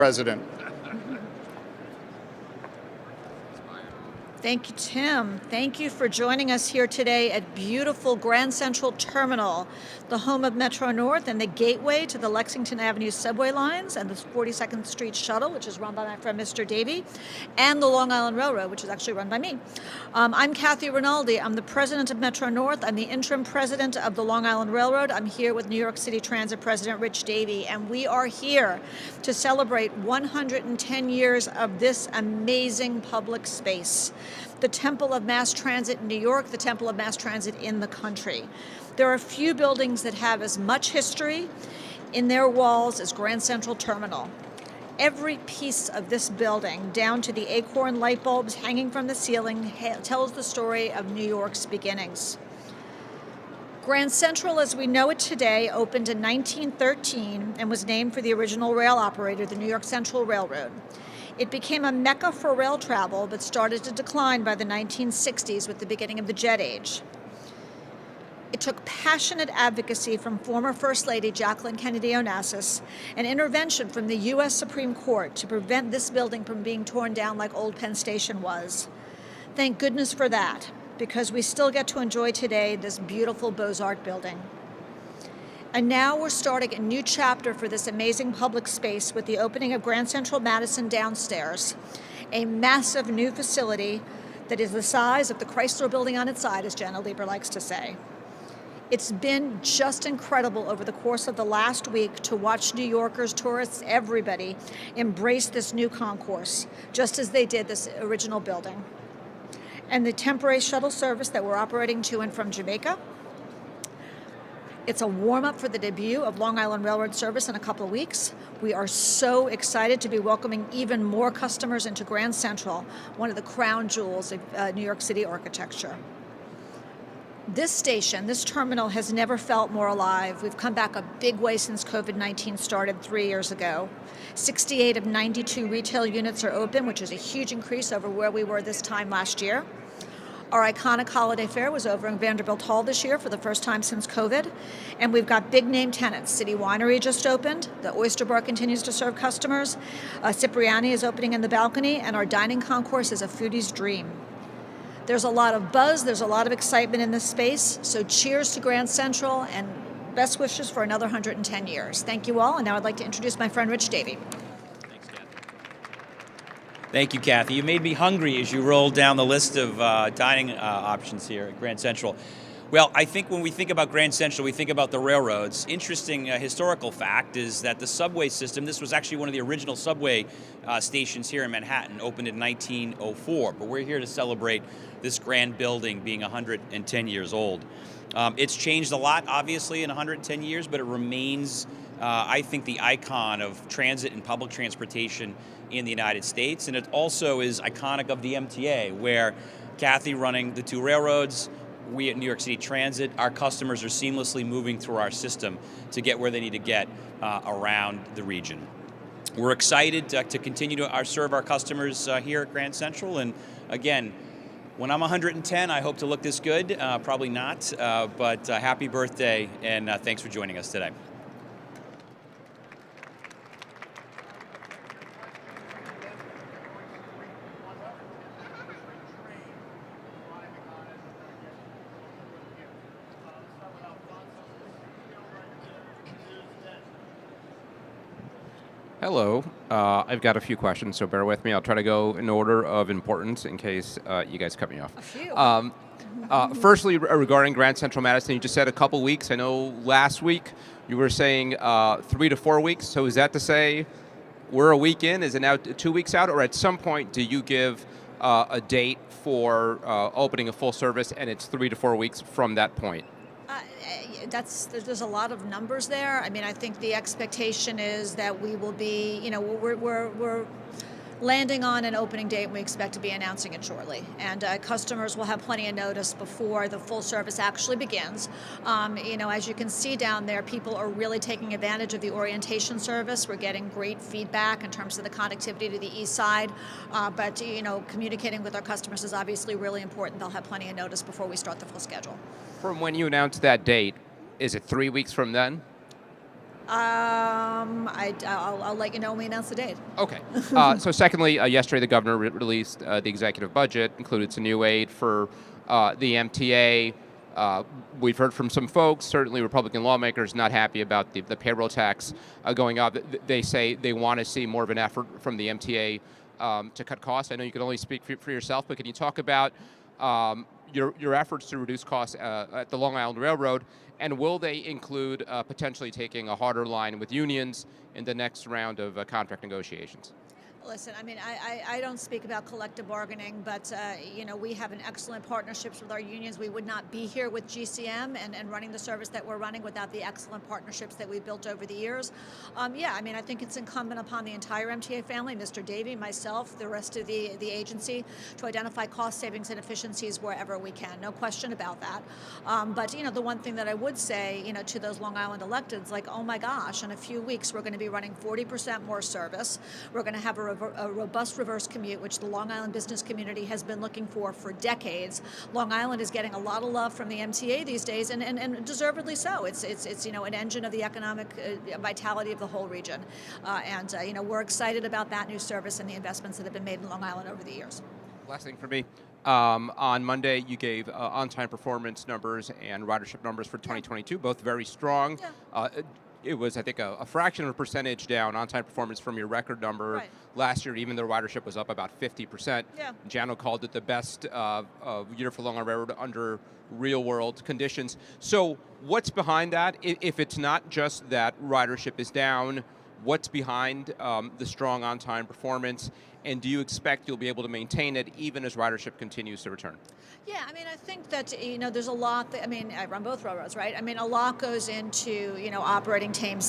President. Thank you, Tim. Thank you for joining us here today at beautiful Grand Central Terminal, the home of Metro North and the gateway to the Lexington Avenue subway lines and the 42nd Street Shuttle, which is run by my friend Mr. Davey, and the Long Island Railroad, which is actually run by me. I'm Kathy Rinaldi. I'm the president of Metro North. I'm the interim president of the Long Island Railroad. I'm here with New York City Transit President Rich Davey, and we are here to celebrate 110 years of this amazing public space. The Temple of Mass Transit in New York, the Temple of Mass Transit in the country. There are few buildings that have as much history in their walls as Grand Central Terminal. Every piece of this building, down to the acorn light bulbs hanging from the ceiling, tells the story of New York's beginnings. Grand Central, as we know it today, opened in 1913 and was named for the original rail operator, the New York Central Railroad. It became a mecca for rail travel, but started to decline by the 1960s with the beginning of the jet age. It took passionate advocacy from former First Lady Jacqueline Kennedy Onassis and intervention from the U.S. Supreme Court to prevent this building from being torn down like Old Penn Station was. Thank goodness for that, because we still get to enjoy today this beautiful Beaux-Arts building. And now we're starting a new chapter for this amazing public space with the opening of Grand Central Madison downstairs, a massive new facility that is the size of the Chrysler Building on its side, as Jenna Lieber likes to say. It's been just incredible over the course of the last week to watch New Yorkers, tourists, everybody embrace this new concourse, just as they did this original building. And the temporary shuttle service that we're operating to and from Jamaica, it's a warm-up for the debut of Long Island Railroad service in a couple of weeks. We are so excited to be welcoming even more customers into Grand Central, one of the crown jewels of New York City architecture. This station, this terminal, has never felt more alive. We've come back a big way since COVID-19 started 3 years ago. 68 of 92 retail units are open, which is a huge increase over where we were this time last year. Our iconic holiday fair was over in Vanderbilt Hall this year for the first time since COVID. And we've got big name tenants. City Winery just opened. The Oyster Bar continues to serve customers. Cipriani is opening in the balcony. And our dining concourse is a foodie's dream. There's a lot of buzz. There's a lot of excitement in this space. So cheers to Grand Central and best wishes for another 110 years. Thank you all. And now I'd like to introduce my friend Rich Davey. Thank you, Kathy. You made me hungry as you rolled down the list of dining options here at Grand Central. Well, I think when we think about Grand Central, we think about the railroads. Interesting historical fact is that the subway system, this was actually one of the original subway stations here in Manhattan, opened in 1904. But we're here to celebrate this grand building being 110 years old. It's changed a lot, obviously, in 110 years, but it remains, I think, the icon of transit and public transportation in the United States. And it also is iconic of the MTA, where Kathy running the two railroads, we at New York City Transit, our customers are seamlessly moving through our system to get where they need to get around the region. We're excited to continue to serve our customers here at Grand Central. And again, when I'm 110, I hope to look this good. Probably not, but happy birthday, and thanks for joining us today. Hello. I've got a few questions, so bear with me. I'll try to go in order of importance in case you guys cut me off. A few. Firstly, regarding Grand Central Madison, you just said a couple weeks. I know last week you were saying 3 to 4 weeks. So is that to say we're a week in? Is it now 2 weeks out? Or at some point, do you give a date for opening a full service and it's 3 to 4 weeks from that point? There's a lot of numbers there. I mean, I think the expectation is that we will be, we're landing on an opening date, and we expect to be announcing it shortly. And customers will have plenty of notice before the full service actually begins. As you can see down there, people are really taking advantage of the orientation service. We're getting great feedback in terms of the connectivity to the east side. But communicating with our customers is obviously really important. They'll have plenty of notice before we start the full schedule. From when you announce that date, is it 3 weeks from then? I'll let you know when we announce the date. Okay. So secondly, yesterday the governor released the executive budget, included some new aid for the MTA. We've heard from some folks, certainly Republican lawmakers, not happy about the payroll tax going up. They say they want to see more of an effort from the MTA to cut costs. I know you can only speak for yourself, but can you talk about your efforts to reduce costs at the Long Island Railroad, and will they include potentially taking a harder line with unions in the next round of contract negotiations? Listen, I mean, I don't speak about collective bargaining, but we have an excellent partnerships with our unions. We would not be here with GCM and running the service that we're running without the excellent partnerships that we've built over the years. Yeah, I mean, I think it's incumbent upon the entire MTA family, Mr. Davey, myself, the rest of the agency, to identify cost savings and efficiencies wherever we can. No question about that. But the one thing that I would say, to those Long Island electeds, like, oh my gosh, in a few weeks we're going to be running 40% more service. We're going to have a robust reverse commute, which the Long Island business community has been looking for decades. Long Island is getting a lot of love from the MTA these days, and deservedly so. It's an engine of the economic vitality of the whole region, and we're excited about that new service and the investments that have been made in Long Island over the years. Last thing for me. On Monday, you gave on-time performance numbers and ridership numbers for 2022, both very strong. Yeah. It was, I think, a fraction of a percentage down on-time performance from your record number last year, even though ridership was up about 50%. Yeah. Jano called it the best year for Long Island Railroad under real-world conditions. So what's behind that? If it's not just that ridership is down, what's behind the strong on-time performance? And do you expect you'll be able to maintain it even as ridership continues to return? Yeah, I mean, I think that, there's a lot that, I run both railroads, right? I mean, a lot goes into, operating trains,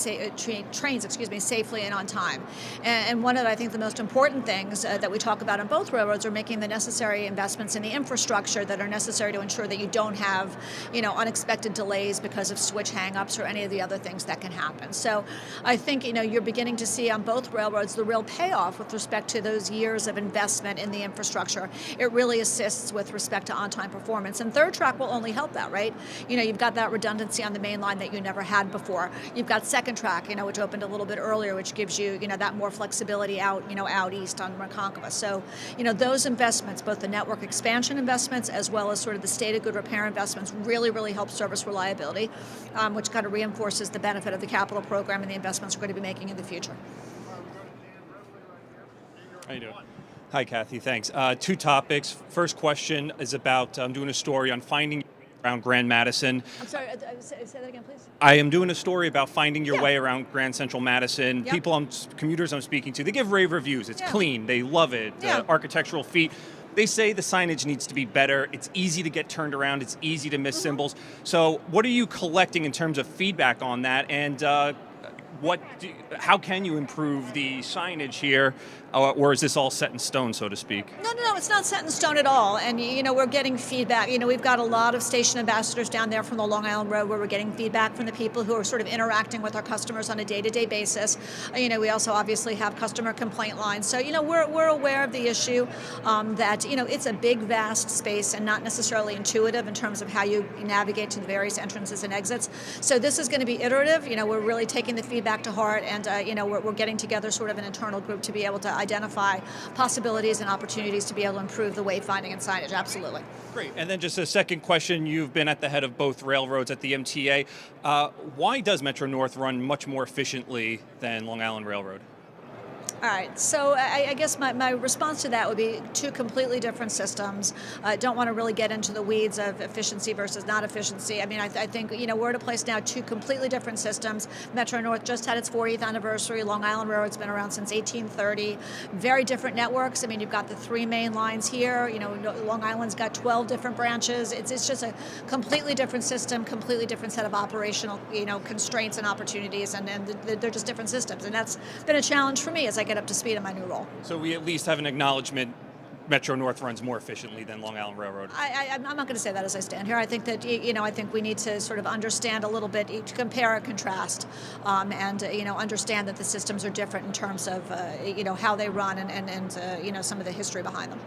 safely and on time. And one of, I think, the most important things that we talk about on both railroads are making the necessary investments in the infrastructure that are necessary to ensure that you don't have, unexpected delays because of switch hangups or any of the other things that can happen. So I think, you're beginning to see on both railroads the real payoff with respect to those years of investment in the infrastructure. It really assists with respect to on-time performance. And third track will only help that, right? You've got that redundancy on the main line that you never had before. You've got second track, which opened a little bit earlier, which gives you, that more flexibility out, out east on Ronkonkoma. So, those investments, both the network expansion investments as well as sort of the state of good repair investments, really, really help service reliability, which kind of reinforces the benefit of the capital program and the investments we're going to be making in the future. How you doing? Hi, Kathy. Thanks. Two topics. First question is about I'm doing a story on finding around Grand Madison. I'm sorry, say that again, please. I am doing a story about finding your way around Grand Central Madison. Yep. People, commuters I'm speaking to, they give rave reviews. It's clean. They love it. Yeah. Architectural feat. They say the signage needs to be better. It's easy to get turned around. It's easy to miss symbols. So what are you collecting in terms of feedback on that? And how can you improve the signage here, or is this all set in stone, so to speak? No, it's not set in stone at all. And, we're getting feedback. We've got a lot of station ambassadors down there from the Long Island Road where we're getting feedback from the people who are sort of interacting with our customers on a day-to-day basis. We also obviously have customer complaint lines. So, we're aware of the issue that, it's a big, vast space and not necessarily intuitive in terms of how you navigate to the various entrances and exits. So this is going to be iterative. We're really taking the feedback to heart, and, we're getting together sort of an internal group to be able to identify possibilities and opportunities to be able to improve the wayfinding and signage. Absolutely. Great. And then just a second question. You've been at the head of both railroads at the MTA. Why does Metro North run much more efficiently than Long Island Railroad? All right, so I guess my response to that would be two completely different systems. I don't want to really get into the weeds of efficiency versus not efficiency. I think, we're at a place now, two completely different systems. Metro North just had its 40th anniversary. Long Island Railroad's been around since 1830. Very different networks. You've got the three main lines here. Long Island's got 12 different branches. It's just a completely different system, completely different set of operational, constraints and opportunities, and they're just different systems. And that's been a challenge for me as I get up to speed in my new role. So we at least have an acknowledgement Metro North runs more efficiently than Long Island Railroad. I'm not going to say that as I stand here. I think that, I think we need to sort of understand a little bit, to compare and contrast, and, understand that the systems are different in terms of, how they run and some of the history behind them.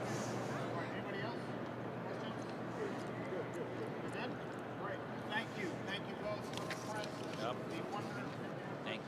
Thank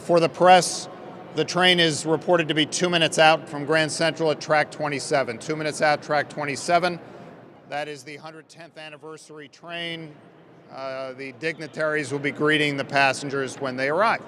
For the press, the train is reported to be 2 minutes out from Grand Central at track 27. 2 minutes out, track 27. That is the 110th anniversary train. The dignitaries will be greeting the passengers when they arrive.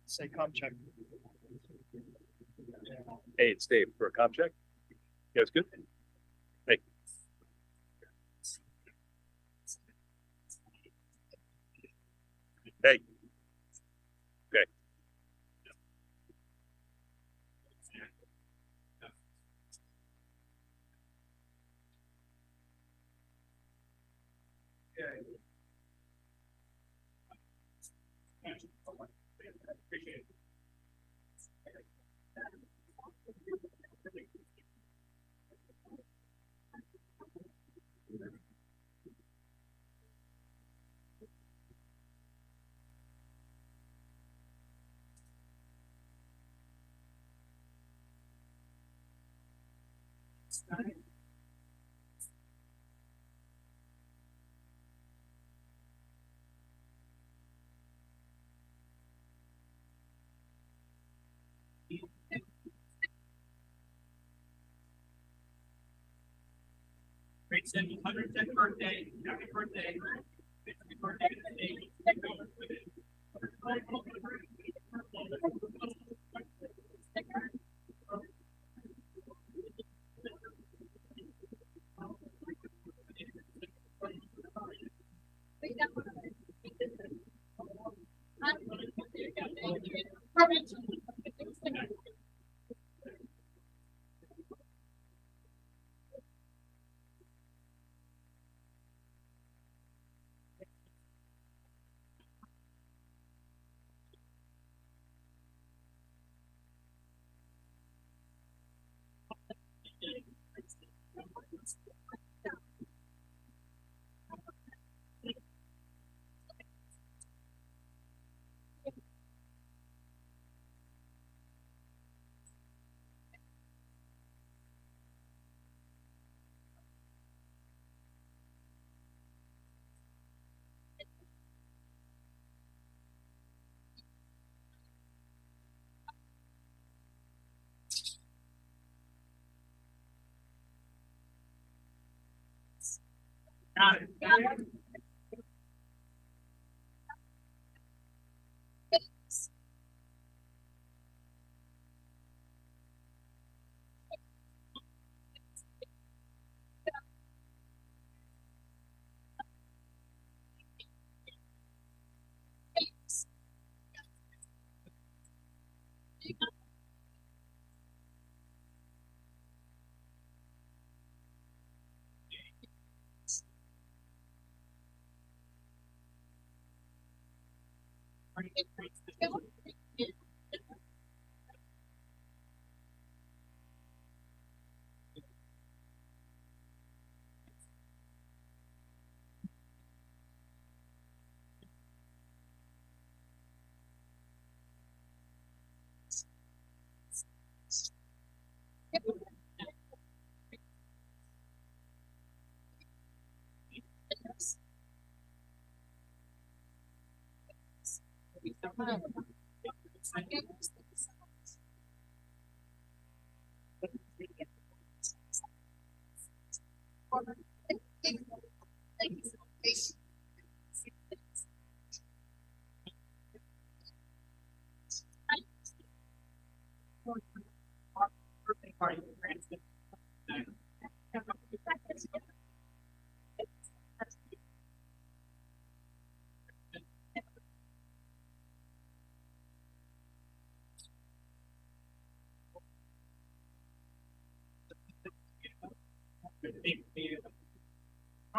Say com check. Hey, it's Dave for a com check. You guys good? Hey. Hey. Okay. Appreciate it. Great 110th birthday. Happy birthday. Happy birthday to the day. Got it. All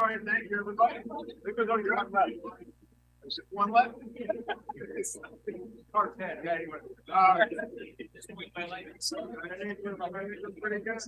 right, thank you, everybody. Because on your left. Is it one left? Or 10, yeah, anyway. Pretty good.